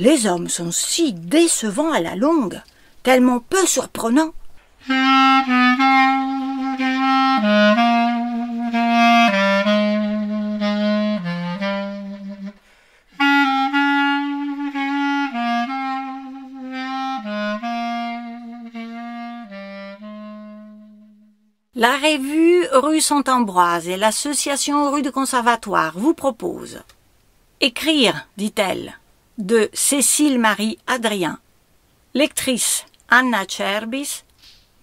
Les hommes sont si décevants à la longue, tellement peu surprenants. La revue Rue Saint-Ambroise et l'association Rue du Conservatoire vous proposent Écrire, dit-elle, de Cécile-Marie Adrien. Lectrice Anna Cerbis.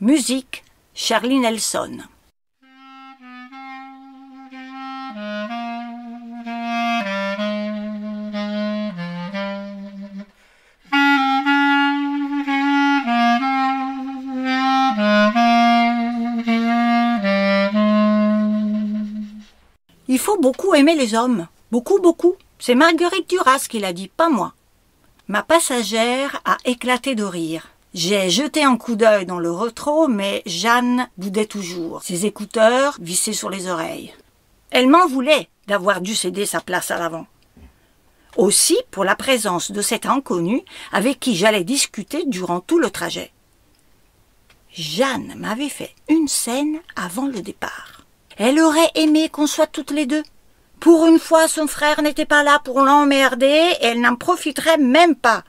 Musique Charlie Nelson. Il faut beaucoup aimer les hommes. Beaucoup, beaucoup. C'est Marguerite Duras qui l'a dit, pas moi. Ma passagère a éclaté de rire. J'ai jeté un coup d'œil dans le rétro, mais Jeanne boudait toujours, ses écouteurs vissés sur les oreilles. Elle m'en voulait d'avoir dû céder sa place à l'avant. Aussi pour la présence de cet inconnu avec qui j'allais discuter durant tout le trajet. Jeanne m'avait fait une scène avant le départ. Elle aurait aimé qu'on soit toutes les deux. Pour une fois, son frère n'était pas là pour l'emmerder et elle n'en profiterait même pas.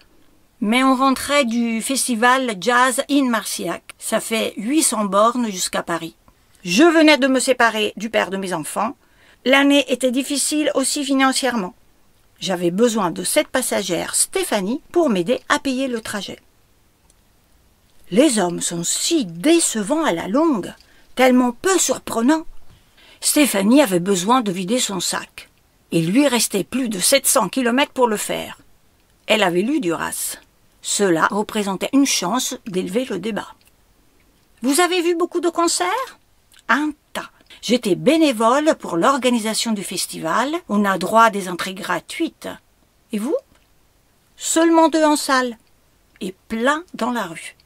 Mais on rentrait du festival Jazz in Marciac. Ça fait 800 bornes jusqu'à Paris. Je venais de me séparer du père de mes enfants. L'année était difficile aussi financièrement. J'avais besoin de cette passagère, Stéphanie, pour m'aider à payer le trajet. Les hommes sont si décevants à la longue, tellement peu surprenants. Stéphanie avait besoin de vider son sac. Il lui restait plus de 700 kilomètres pour le faire. Elle avait lu Duras. Cela représentait une chance d'élever le débat. Vous avez vu beaucoup de concerts? Un tas. J'étais bénévole pour l'organisation du festival. On a droit à des entrées gratuites. Et vous? Seulement 2 en salle. Et plein dans la rue.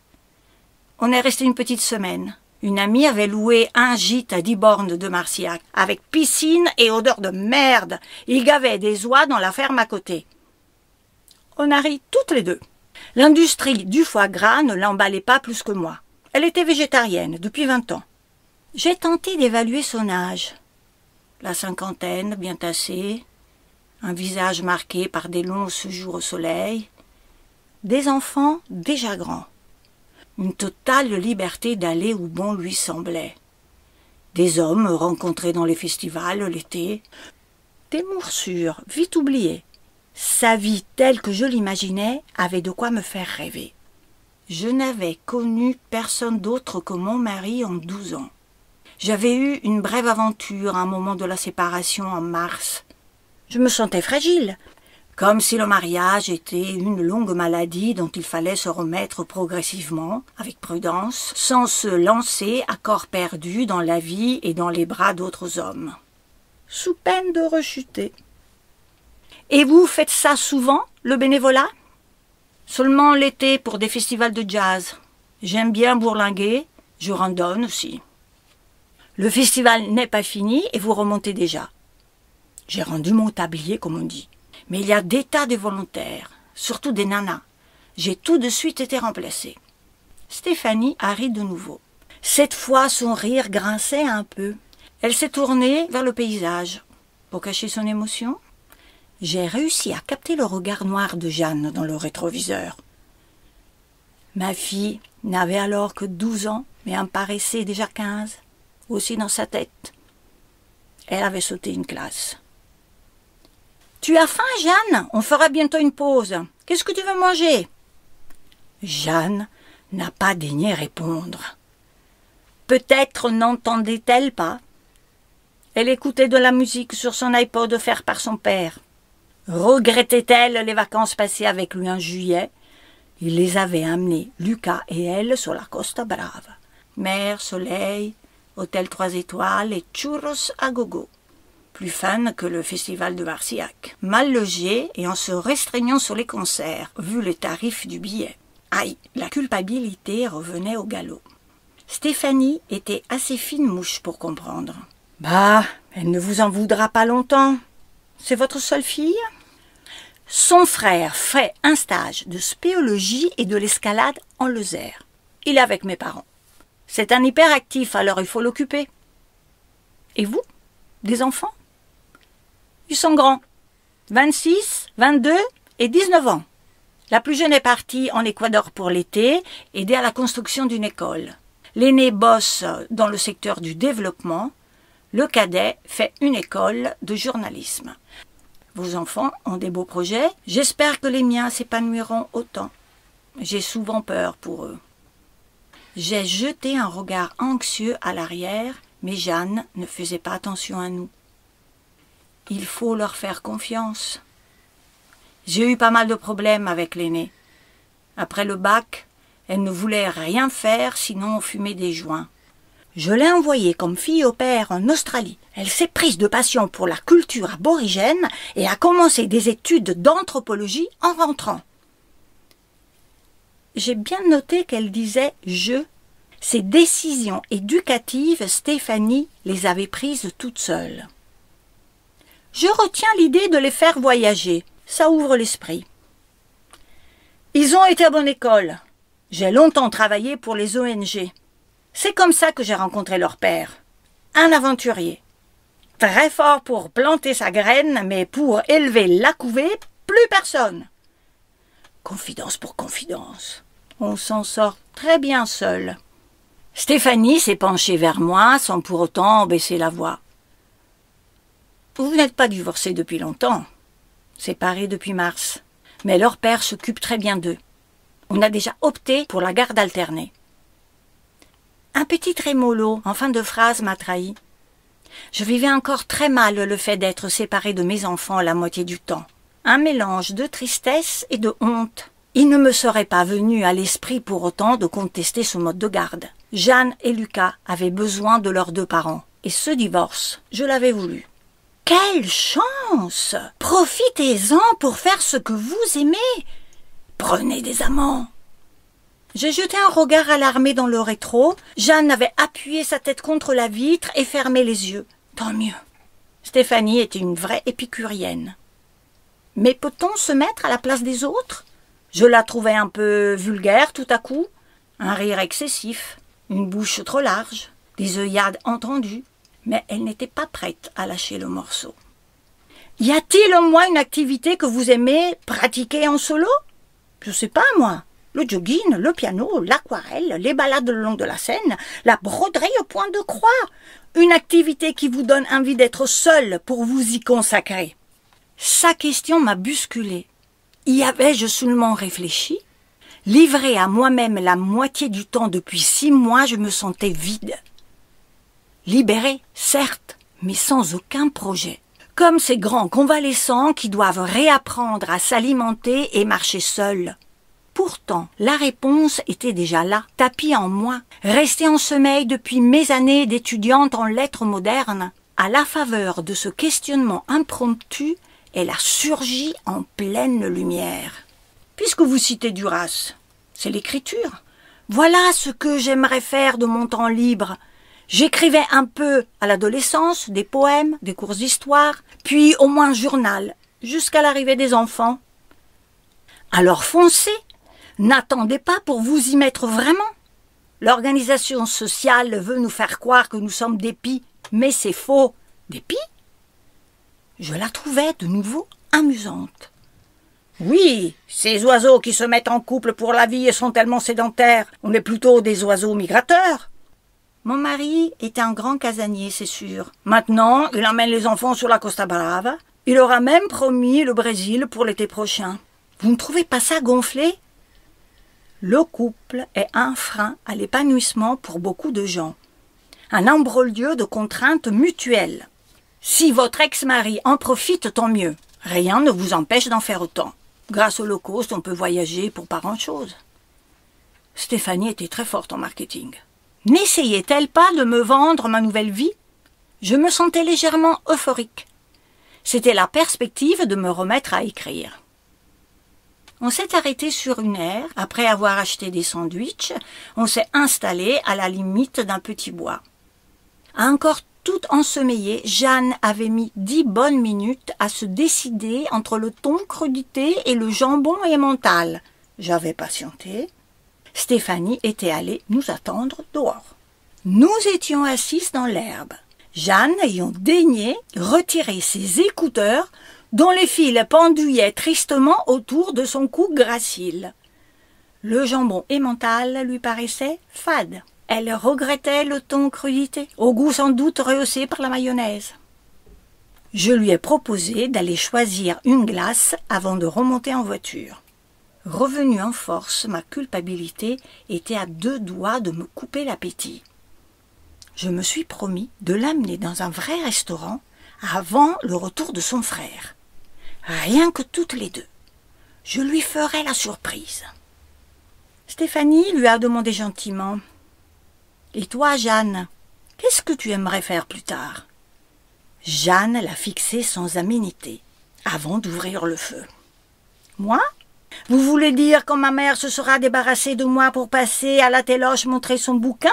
On est resté une petite semaine. Une amie avait loué un gîte à 10 bornes de Marciac, avec piscine et odeur de merde. Il gavait des oies dans la ferme à côté. On a ri toutes les deux. L'industrie du foie gras ne l'emballait pas plus que moi. Elle était végétarienne depuis 20 ans. J'ai tenté d'évaluer son âge. La cinquantaine, bien tassée, un visage marqué par des longs séjours au soleil, des enfants déjà grands. Une totale liberté d'aller où bon lui semblait. Des hommes rencontrés dans les festivals l'été. Des morsures vite oubliées. Sa vie telle que je l'imaginais avait de quoi me faire rêver. Je n'avais connu personne d'autre que mon mari en 12 ans. J'avais eu une brève aventure à un moment de la séparation en mars. Je me sentais fragile. Comme si le mariage était une longue maladie dont il fallait se remettre progressivement, avec prudence, sans se lancer à corps perdu dans la vie et dans les bras d'autres hommes. Sous peine de rechuter. Et vous faites ça souvent, le bénévolat? Seulement l'été pour des festivals de jazz. J'aime bien bourlinguer, je randonne aussi. Le festival n'est pas fini et vous remontez déjà. J'ai rendu mon tablier, comme on dit. Mais il y a des tas de volontaires, surtout des nanas. J'ai tout de suite été remplacée. Stéphanie a ri de nouveau. Cette fois, son rire grinçait un peu. Elle s'est tournée vers le paysage. Pour cacher son émotion, j'ai réussi à capter le regard noir de Jeanne dans le rétroviseur. Ma fille n'avait alors que 12 ans, mais en paraissait déjà 15, aussi dans sa tête. Elle avait sauté une classe. « Tu as faim, Jeanne? On fera bientôt une pause. Qu'est-ce que tu veux manger ?» Jeanne n'a pas daigné répondre. Peut-être n'entendait-elle pas. Elle écoutait de la musique sur son iPod offert par son père. Regrettait-elle les vacances passées avec lui en juillet? Il les avait amenées, Lucas et elle, sur la Costa Brava. Mer, soleil, hôtel 3 étoiles et churros à gogo. Plus fan que le festival de Marciac. Mal logé et en se restreignant sur les concerts, vu les tarifs du billet. Aïe, la culpabilité revenait au galop. Stéphanie était assez fine mouche pour comprendre. Bah, elle ne vous en voudra pas longtemps. C'est votre seule fille? Son frère fait un stage de spéologie et de l'escalade en Lozère. Il est avec mes parents. C'est un hyperactif, alors il faut l'occuper. Et vous, des enfants? Ils sont grands. 26, 22 et 19 ans. La plus jeune est partie en Équateur pour l'été, aider à la construction d'une école. L'aîné bosse dans le secteur du développement. Le cadet fait une école de journalisme. Vos enfants ont des beaux projets. J'espère que les miens s'épanouiront autant. J'ai souvent peur pour eux. J'ai jeté un regard anxieux à l'arrière, mais Jeanne ne faisait pas attention à nous. Il faut leur faire confiance. J'ai eu pas mal de problèmes avec l'aînée. Après le bac, elle ne voulait rien faire sinon fumer des joints. Je l'ai envoyée comme fille au père en Australie. Elle s'est prise de passion pour la culture aborigène et a commencé des études d'anthropologie en rentrant. J'ai bien noté qu'elle disait « je ». Ses décisions éducatives, Stéphanie les avait prises toute seule. Je retiens l'idée de les faire voyager. Ça ouvre l'esprit. Ils ont été à bonne école. J'ai longtemps travaillé pour les ONG. C'est comme ça que j'ai rencontré leur père. Un aventurier. Très fort pour planter sa graine, mais pour élever la couvée, plus personne. Confidence pour confidence. On s'en sort très bien seul. Stéphanie s'est penchée vers moi sans pour autant baisser la voix. Vous n'êtes pas divorcés depuis longtemps. Séparés depuis mars. Mais leur père s'occupe très bien d'eux. On a déjà opté pour la garde alternée. Un petit trémolo en fin de phrase m'a trahi. Je vivais encore très mal le fait d'être séparée de mes enfants la moitié du temps. Un mélange de tristesse et de honte. Il ne me serait pas venu à l'esprit pour autant de contester ce mode de garde. Jeanne et Lucas avaient besoin de leurs deux parents. Et ce divorce, je l'avais voulu. Quelle chance! Profitez-en pour faire ce que vous aimez. Prenez des amants. J'ai jeté un regard alarmé dans le rétro. Jeanne avait appuyé sa tête contre la vitre et fermé les yeux. Tant mieux. Stéphanie était une vraie épicurienne. Mais peut-on se mettre à la place des autres? Je la trouvais un peu vulgaire tout à coup. Un rire excessif, une bouche trop large, des œillades entendues. Mais elle n'était pas prête à lâcher le morceau. Y a-t-il au moins une activité que vous aimez pratiquer en solo? Je sais pas, moi. Le jogging, le piano, l'aquarelle, les balades le long de la Seine, la broderie au point de croix. Une activité qui vous donne envie d'être seule pour vous y consacrer. Sa question m'a bousculée. Y avais-je seulement réfléchi? Livrée à moi-même la moitié du temps depuis 6 mois, je me sentais vide. Libérée, certes, mais sans aucun projet. Comme ces grands convalescents qui doivent réapprendre à s'alimenter et marcher seuls. Pourtant, la réponse était déjà là, tapie en moi, restée en sommeil depuis mes années d'étudiante en lettres modernes. À la faveur de ce questionnement impromptu, elle a surgi en pleine lumière. Puisque vous citez Duras, c'est l'écriture. Voilà ce que j'aimerais faire de mon temps libre. J'écrivais un peu à l'adolescence, des poèmes, des cours d'histoire, puis au moins un journal, jusqu'à l'arrivée des enfants. Alors foncez, n'attendez pas pour vous y mettre vraiment. L'organisation sociale veut nous faire croire que nous sommes des pies, mais c'est faux. Des pies? Je la trouvais de nouveau amusante. Oui, ces oiseaux qui se mettent en couple pour la vie et sont tellement sédentaires, on est plutôt des oiseaux migrateurs. Mon mari est un grand casanier, c'est sûr. Maintenant, il emmène les enfants sur la Costa Brava. Il aura même promis le Brésil pour l'été prochain. Vous ne trouvez pas ça gonflé? Le couple est un frein à l'épanouissement pour beaucoup de gens. Un imbroglio de contraintes mutuelles. Si votre ex-mari en profite, tant mieux. Rien ne vous empêche d'en faire autant. Grâce au low-cost, on peut voyager pour pas grand-chose. Stéphanie était très forte en marketing. N'essayait-elle pas de me vendre ma nouvelle vie? Je me sentais légèrement euphorique. C'était la perspective de me remettre à écrire. On s'est arrêté sur une aire. Après avoir acheté des sandwichs, on s'est installé à la limite d'un petit bois. À encore toute ensommeillée, Jeanne avait mis 10 bonnes minutes à se décider entre le thon crudité et le jambon emmental. J'avais patienté. Stéphanie était allée nous attendre dehors. Nous étions assises dans l'herbe. Jeanne ayant daigné retirer ses écouteurs dont les fils penduillaient tristement autour de son cou gracile. Le jambon emmental lui paraissait fade. Elle regrettait le thon crudité, au goût sans doute rehaussé par la mayonnaise. Je lui ai proposé d'aller choisir une glace avant de remonter en voiture. Revenue en force, ma culpabilité était à 2 doigts de me couper l'appétit. Je me suis promis de l'amener dans un vrai restaurant avant le retour de son frère. Rien que toutes les deux. Je lui ferai la surprise. Stéphanie lui a demandé gentiment « Et toi, Jeanne, qu'est-ce que tu aimerais faire plus tard ?» Jeanne l'a fixé sans aménité, avant d'ouvrir le feu. « Moi ? Vous voulez dire quand ma mère se sera débarrassée de moi pour passer à la téloche montrer son bouquin ?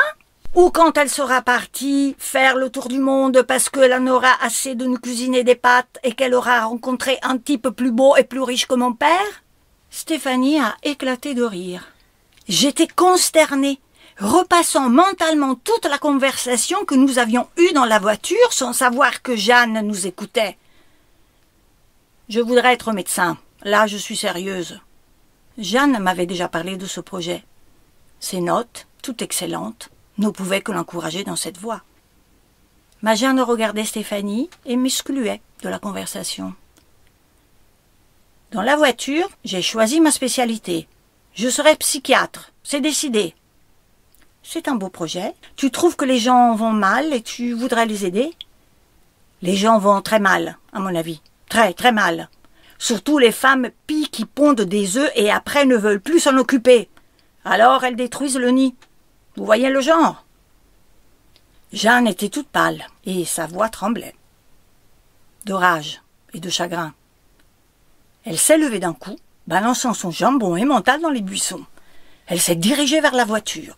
Ou quand elle sera partie faire le tour du monde parce qu'elle en aura assez de nous cuisiner des pâtes et qu'elle aura rencontré un type plus beau et plus riche que mon père ?» Stéphanie a éclaté de rire. J'étais consternée, repassant mentalement toute la conversation que nous avions eue dans la voiture sans savoir que Jeanne nous écoutait. « Je voudrais être médecin. Là, je suis sérieuse. » Jeanne m'avait déjà parlé de ce projet. Ses notes, toutes excellentes, ne pouvaient que l'encourager dans cette voie. Ma Jeanne regardait Stéphanie et m'excluait de la conversation. Dans la voiture, j'ai choisi ma spécialité. Je serai psychiatre, c'est décidé. C'est un beau projet. Tu trouves que les gens vont mal et tu voudrais les aider? Les gens vont très mal, à mon avis. Très, très mal. Surtout les femmes pies qui pondent des œufs et après ne veulent plus s'en occuper. Alors elles détruisent le nid. Vous voyez le genre? Jeanne était toute pâle et sa voix tremblait. De rage et de chagrin. Elle s'est levée d'un coup, balançant son jambon emmental dans les buissons. Elle s'est dirigée vers la voiture.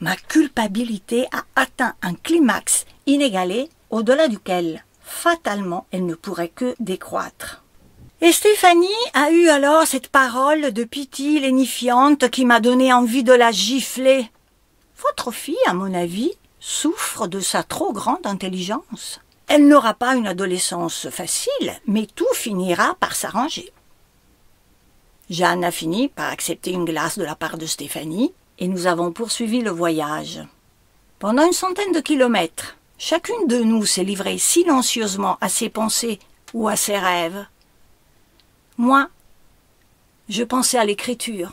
Ma culpabilité a atteint un climax inégalé, au-delà duquel, fatalement, elle ne pourrait que décroître. Et Stéphanie a eu alors cette parole de pitié lénifiante qui m'a donné envie de la gifler. Votre fille, à mon avis, souffre de sa trop grande intelligence. Elle n'aura pas une adolescence facile, mais tout finira par s'arranger. Jeanne a fini par accepter une glace de la part de Stéphanie et nous avons poursuivi le voyage. Pendant une centaine de kilomètres, chacune de nous s'est livrée silencieusement à ses pensées ou à ses rêves. Moi, je pensais à l'écriture.